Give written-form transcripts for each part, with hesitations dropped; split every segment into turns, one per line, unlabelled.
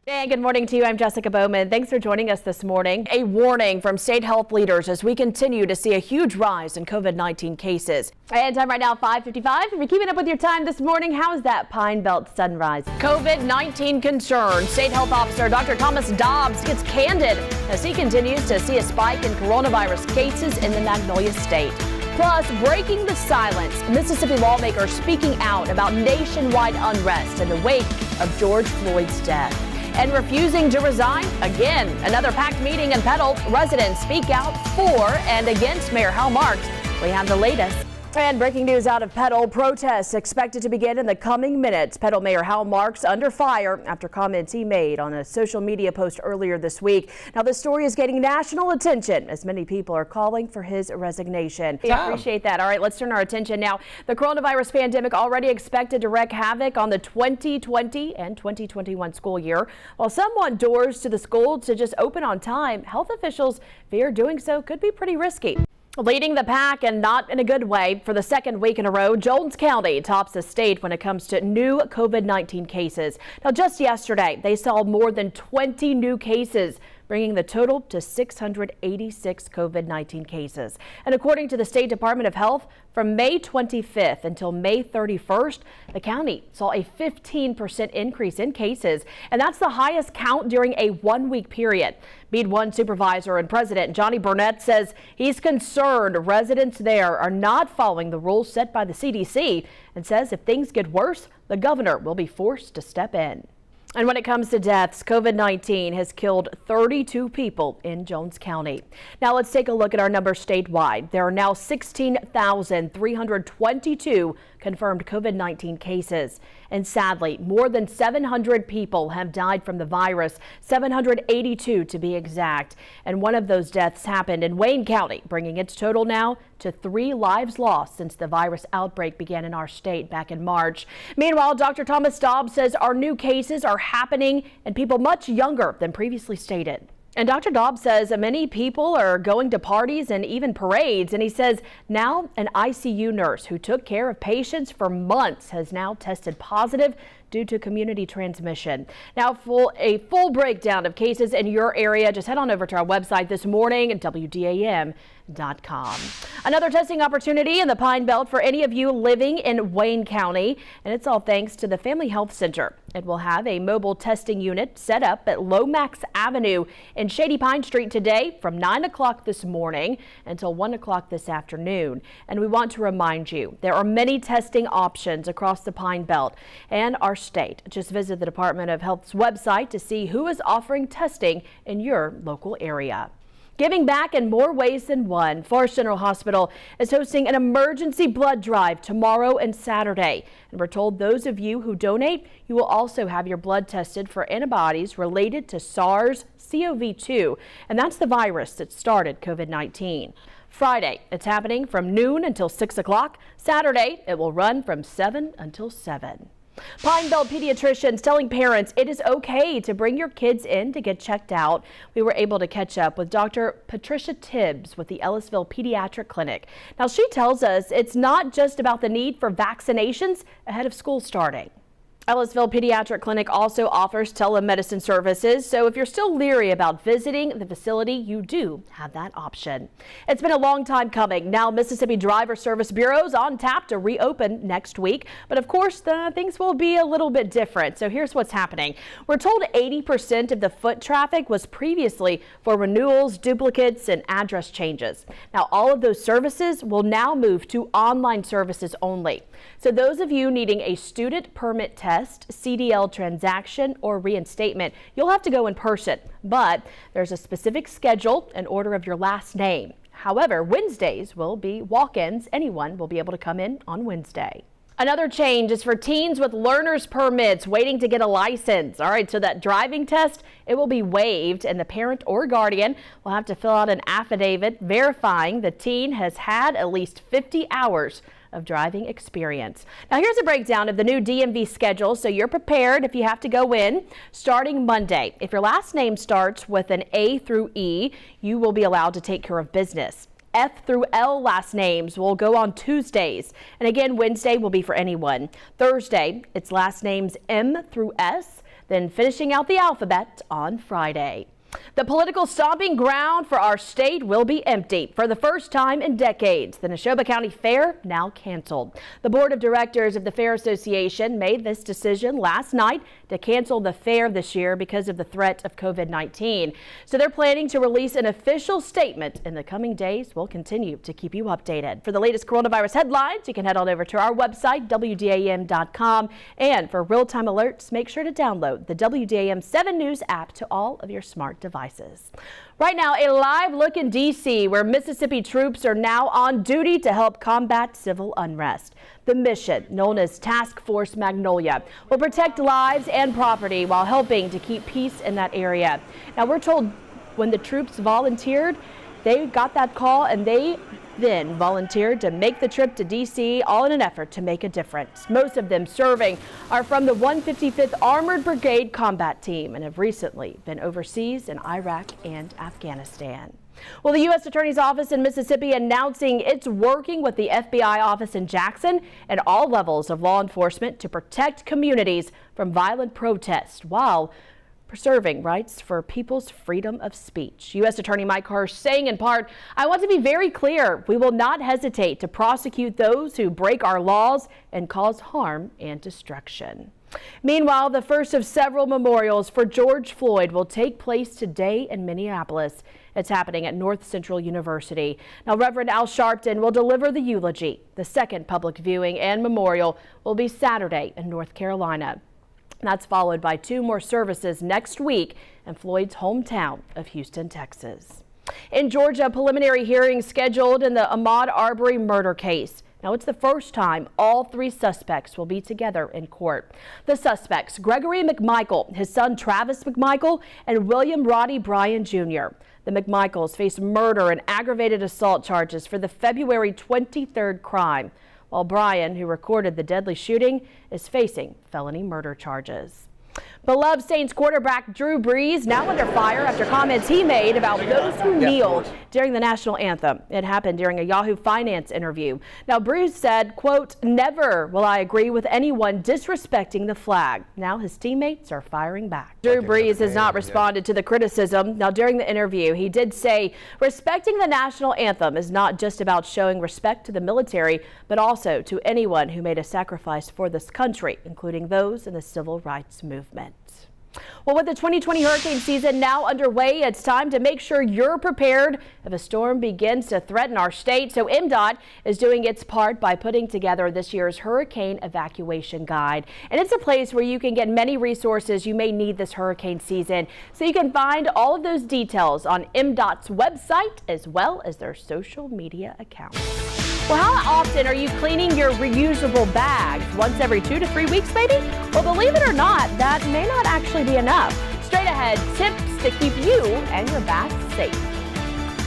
And good morning to you. I'm Jessica Bowman. Thanks for joining us this morning. A warning from state health leaders as we continue to see a huge rise in COVID-19 cases. And time right now, 5:55. If you're keeping up with your time this morning, how's that Pine Belt sunrise? COVID-19 concern. State Health Officer Dr. Thomas Dobbs gets candid as he continues to see a spike in coronavirus cases in the Magnolia State. Plus, breaking the silence, Mississippi lawmakers speaking out about nationwide unrest in the wake of George Floyd's death. And refusing to resign again. Another packed meeting in Petal. Residents speak out for and against Mayor Hal Marks. We have the latest. And breaking news out of Petal, protests expected to begin in the coming minutes. Petal Mayor Hal Marks under fire after comments he made on a social media post earlier this week. Now, this story is getting national attention as many people are calling for his resignation. We appreciate that. All right, let's turn our attention now. The coronavirus pandemic already expected to wreak havoc on the 2020 and 2021 school year. While some want doors to the school to just open on time, health officials fear doing so could be pretty risky. Leading the pack, and not in a good way, for the second week in a row, Jones County tops the state when it comes to new COVID-19 cases. Now, just yesterday, they saw more than 20 new cases, bringing the total to 686 COVID-19 cases. And according to the State Department of Health, from May 25th until May 31st, the county saw a 15% increase in cases, and that's the highest count during a one-week period. Meade 1 Supervisor and President Johnny Burnett says he's concerned residents there are not following the rules set by the CDC, and says if things get worse, the governor will be forced to step in. And when it comes to deaths, COVID-19 has killed 32 people in Jones County. Now let's take a look at our numbers statewide. There are now 16,322 confirmed COVID-19 cases. And sadly, more than 700 people have died from the virus, 782 to be exact. And one of those deaths happened in Wayne County, bringing its total now to 3 lives lost since the virus outbreak began in our state back in March. Meanwhile, Dr. Thomas Dobbs says our new cases are happening in people much younger than previously stated. And Dr. Dobbs says many people are going to parties and even parades. And he says now an ICU nurse who took care of patients for months has now tested positive due to community transmission. Now, a full breakdown of cases in your area, just head on over to our website this morning at WDAM.com. Another testing opportunity in the Pine Belt for any of you living in Wayne County, and it's all thanks to the Family Health Center. It will have a mobile testing unit set up at Lomax Avenue in Shady Pine Street today from 9 o'clock this morning until 1 o'clock this afternoon. And we want to remind you there are many testing options across the Pine Belt and our state. Just visit the Department of Health's website to see who is offering testing in your local area. Giving back in more ways than one, Forest General Hospital is hosting an emergency blood drive tomorrow and Saturday. And we're told those of you who donate, you will also have your blood tested for antibodies related to SARS-CoV-2. And that's the virus that started COVID-19. Friday, it's happening from noon until 6 o'clock. Saturday, it will run from 7 until 7. Pine Belt pediatricians telling parents it is okay to bring your kids in to get checked out. We were able to catch up with Dr. Patricia Tibbs with the Ellisville Pediatric Clinic. Now, she tells us it's not just about the need for vaccinations ahead of school starting. Ellisville Pediatric Clinic also offers telemedicine services, so if you're still leery about visiting the facility, you do have that option. It's been a long time coming. Now Mississippi Driver Service Bureau's on tap to reopen next week, but of course things will be a little bit different. So here's what's happening. We're told 80% of the foot traffic was previously for renewals, duplicates, and address changes. Now all of those services will now move to online services only. So those of you needing a student permit test, CDL transaction, or reinstatement, you'll have to go in person, but there's a specific schedule and order of your last name. However, Wednesdays will be walk-ins. Anyone will be able to come in on Wednesday. Another change is for teens with learner's permits waiting to get a license. All right, so that driving test, it will be waived, and the parent or guardian will have to fill out an affidavit verifying the teen has had at least 50 hours of driving experience. Now here's a breakdown of the new DMV schedule so you're prepared if you have to go in. Starting Monday, if your last name starts with an A through E, you will be allowed to take care of business. F through L last names will go on Tuesdays. And again, Wednesday will be for anyone. Thursday, it's last names M through S. then finishing out the alphabet on Friday. The political stomping ground for our state will be empty for the first time in decades. The Neshoba County Fair now canceled. The board of directors of the Fair Association made this decision last night to cancel the fair this year because of the threat of COVID-19. So they're planning to release an official statement in the coming days. We'll continue to keep you updated. For the latest coronavirus headlines, you can head on over to our website, WDAM.com. And for real-time alerts, make sure to download the WDAM 7 News app to all of your smart devices. Right now, a live look in D.C. where Mississippi troops are now on duty to help combat civil unrest. The mission, known as Task Force Magnolia, will protect lives and property while helping to keep peace in that area. Now, we're told when the troops volunteered, they got that call and they then volunteered to make the trip to D.C., all in an effort to make a difference. Most of them serving are from the 155th Armored Brigade Combat Team and have recently been overseas in Iraq and Afghanistan. Well, the U.S. Attorney's Office in Mississippi announcing it's working with the FBI office in Jackson and all levels of law enforcement to protect communities from violent protests while preserving rights for people's freedom of speech. U.S. Attorney Mike Hirsch saying in part, "I want to be very clear. We will not hesitate to prosecute those who break our laws and cause harm and destruction." Meanwhile, the first of several memorials for George Floyd will take place today in Minneapolis. It's happening at North Central University. Now, Reverend Al Sharpton will deliver the eulogy. The second public viewing and memorial will be Saturday in North Carolina. That's followed by 2 more services next week in Floyd's hometown of Houston, Texas. In Georgia, preliminary hearings scheduled in the Ahmaud Arbery murder case. Now, it's the first time all 3 suspects will be together in court. The suspects, Gregory McMichael, his son Travis McMichael, and William Roddy Bryan Jr. The McMichaels face murder and aggravated assault charges for the February 23rd crime, while Bryan, who recorded the deadly shooting, is facing felony murder charges. Beloved Saints quarterback Drew Brees now under fire after comments he made about those who kneel during the national anthem. It happened during a Yahoo Finance interview. Now, Brees said, quote, "Never will I agree with anyone disrespecting the flag." Now his teammates are firing back. Drew Brees has not responded to the criticism. Now, during the interview, he did say respecting the national anthem is not just about showing respect to the military, but also to anyone who made a sacrifice for this country, including those in the civil rights movement. Well, with the 2020 hurricane season now underway, it's time to make sure you're prepared if a storm begins to threaten our state. So MDOT is doing its part by putting together this year's hurricane evacuation guide. And it's a place where you can get many resources you may need this hurricane season. So you can find all of those details on MDOT's website as well as their social media accounts. Well, how often are you cleaning your reusable bags? Once every 2 to 3 weeks, maybe? Well, believe it or not, that may not actually be enough. Straight ahead, tips to keep you and your bags safe.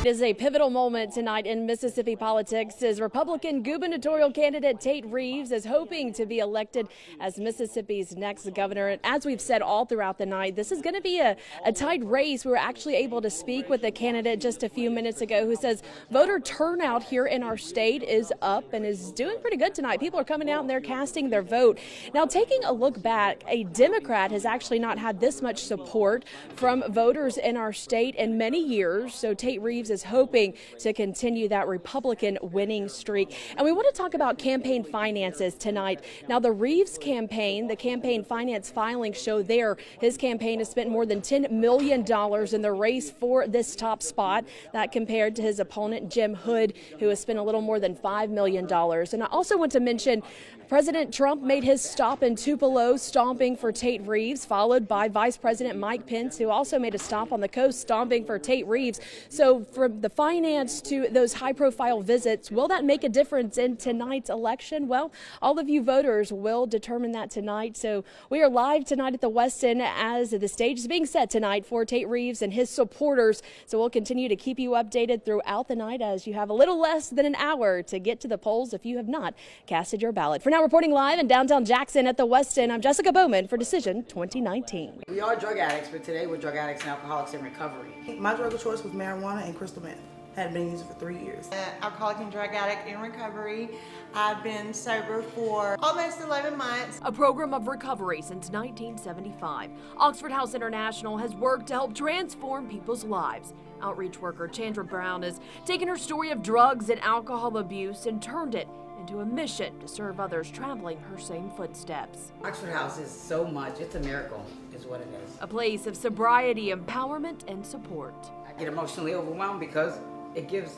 It is a pivotal moment tonight in Mississippi politics as Republican gubernatorial candidate Tate Reeves is hoping to be elected as Mississippi's next governor. And as we've said all throughout the night, this is going to be a tight race. We were actually able to speak with a candidate just a few minutes ago who says voter turnout here in our state is up and is doing pretty good tonight. People are coming out and they're casting their vote. Now, taking a look back, a Democrat has actually not had this much support from voters in our state in many years. So Tate Reeves is hoping to continue that Republican winning streak. And we want to talk about campaign finances tonight. Now, the Reeves campaign, the campaign finance filings show there his campaign has spent more than $10 million in the race for this top spot. That compared to his opponent, Jim Hood, who has spent a little more than $5 million. And I also want to mention President Trump made his stop in Tupelo, stomping for Tate Reeves, followed by Vice President Mike Pence, who also made a stop on the coast, stomping for Tate Reeves. So from the finance to those high-profile visits, will that make a difference in tonight's election? Well, all of you voters will determine that tonight. So we are live tonight at the Westin as the stage is being set tonight for Tate Reeves and his supporters. So we'll continue to keep you updated throughout the night as you have a little less than an hour to get to the polls if you have not casted your ballot. For now, reporting live in downtown Jackson at the Westin, I'm Jessica Bowman for Decision 2019.
We are drug addicts, but today we're drug addicts and alcoholics in recovery.
My drug of choice was marijuana and crystal meth.
Had been using for 3 years.
Alcoholic and drug addict in recovery. I've been sober for almost 11 months.
A program of recovery since 1975. Oxford House International has worked to help transform people's lives. Outreach worker Chandra Brown has taken her story of drugs and alcohol abuse and turned it into a mission to serve others traveling her same footsteps.
Oxford House is so much, it's a miracle, is what it is.
A place of sobriety, empowerment, and support.
I get emotionally overwhelmed because it gives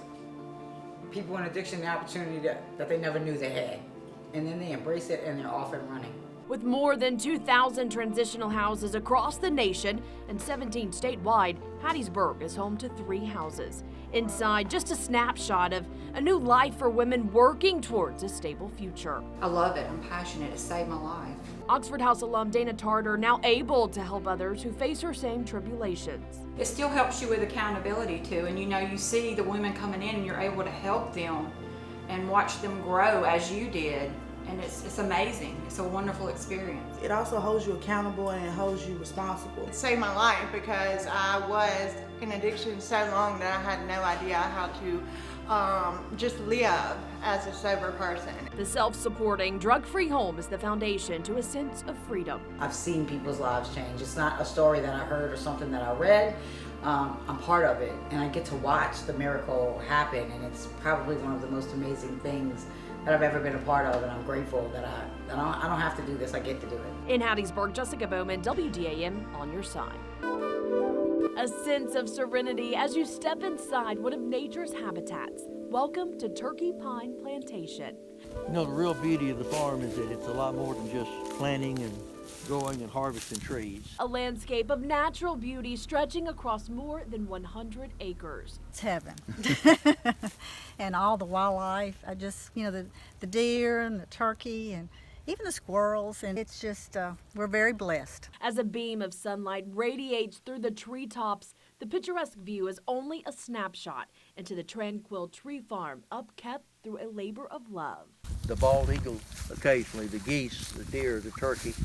people in addiction the opportunity that they never knew they had. And then they embrace it and they're off and running.
With more than 2,000 transitional houses across the nation and 17 statewide, Hattiesburg is home to 3 houses. Inside, just a snapshot of a new life for women working towards a stable future.
I love it. I'm passionate. It saved my life.
Oxford House alum Dana Tarter now able to help others who face her same tribulations.
It still helps you with accountability too, and you see the women coming in and you're able to help them and watch them grow as you did. And it's amazing. It's a wonderful experience.
It also holds you accountable and it holds you responsible.
It saved my life because I was in addiction so long that I had no idea how to just live as a sober person.
The self-supporting, drug-free home is the foundation to a sense of freedom.
I've seen people's lives change. It's not a story that I heard or something that I read. I'm part of it, and I get to watch the miracle happen, and it's probably one of the most amazing things that I've ever been a part of, and I'm grateful that I don't have to do this, I get to do it.
In Hattiesburg, Jessica Bowman, WDAM, on your side. A sense of serenity as you step inside one of nature's habitats. Welcome to Turkey Pine Plantation.
You know, the real beauty of the farm is that it's a lot more than just planting and growing and harvesting trees.
A landscape of natural beauty stretching across more than 100 acres.
It's heaven. And all the wildlife, the deer and the turkey and even the squirrels, and it's just, we're very blessed.
As a beam of sunlight radiates through the treetops, the picturesque view is only a snapshot into the tranquil tree farm upkept through a labor of love.
The bald eagle occasionally, the geese, the deer, the turkey,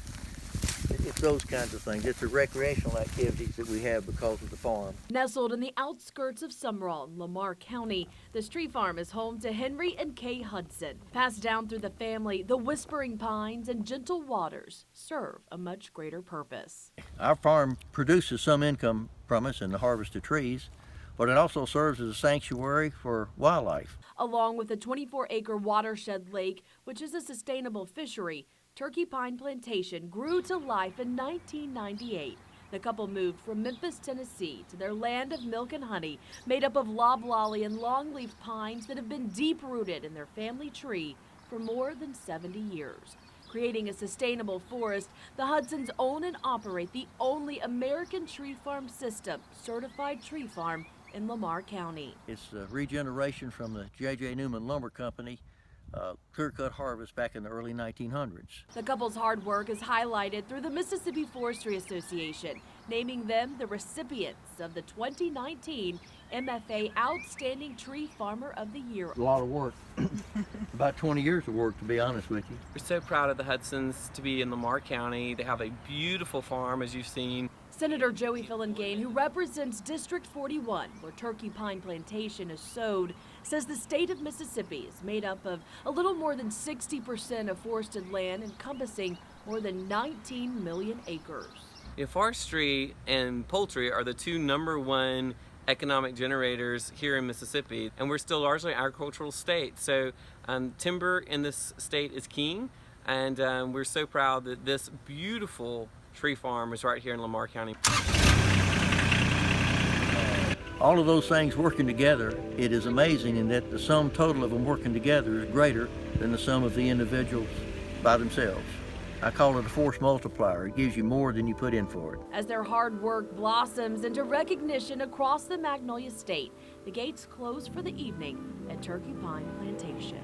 it's those kinds of things. It's the recreational activities that we have because of the farm.
Nestled in the outskirts of Summerall in Lamar County, this tree farm is home to Henry and Kay Hudson. Passed down through the family, the whispering pines and gentle waters serve a much greater purpose.
Our farm produces some income from us in the harvest of trees, but it also serves as a sanctuary for wildlife.
Along with a 24-acre watershed lake, which is a sustainable fishery, Turkey Pine Plantation grew to life in 1998. The couple moved from Memphis, Tennessee to their land of milk and honey, made up of loblolly and longleaf pines that have been deep-rooted in their family tree for more than 70 years. Creating a sustainable forest, the Hudsons own and operate the only American tree farm system, certified tree farm in Lamar County.
It's a regeneration from the J.J. Newman Lumber Company clear-cut harvest back in the early 1900s.
The couple's hard work is highlighted through the Mississippi Forestry Association, naming them the recipients of the 2019 MFA Outstanding Tree Farmer of the Year.
A lot of work, about 20 years of work, to be honest with you.
We're so proud of the Hudsons to be in Lamar County. They have a beautiful farm, as you've seen.
Senator Joey Fillingane, who represents District 41, where Turkey Pine Plantation is sowed, says the state of Mississippi is made up of a little more than 60% of forested land encompassing more than 19 million acres.
Forestry and poultry are the two #1 economic generators here in Mississippi, and we're still largely an agricultural state. So timber in this state is king, and we're so proud that this beautiful tree farm is right here in Lamar County.
All of those things working together, it is amazing in that the sum total of them working together is greater than the sum of the individuals by themselves. I call it a force multiplier. It gives you more than you put in for it.
As their hard work blossoms into recognition across the Magnolia State, the gates close for the evening at Turkey Pine Plantation.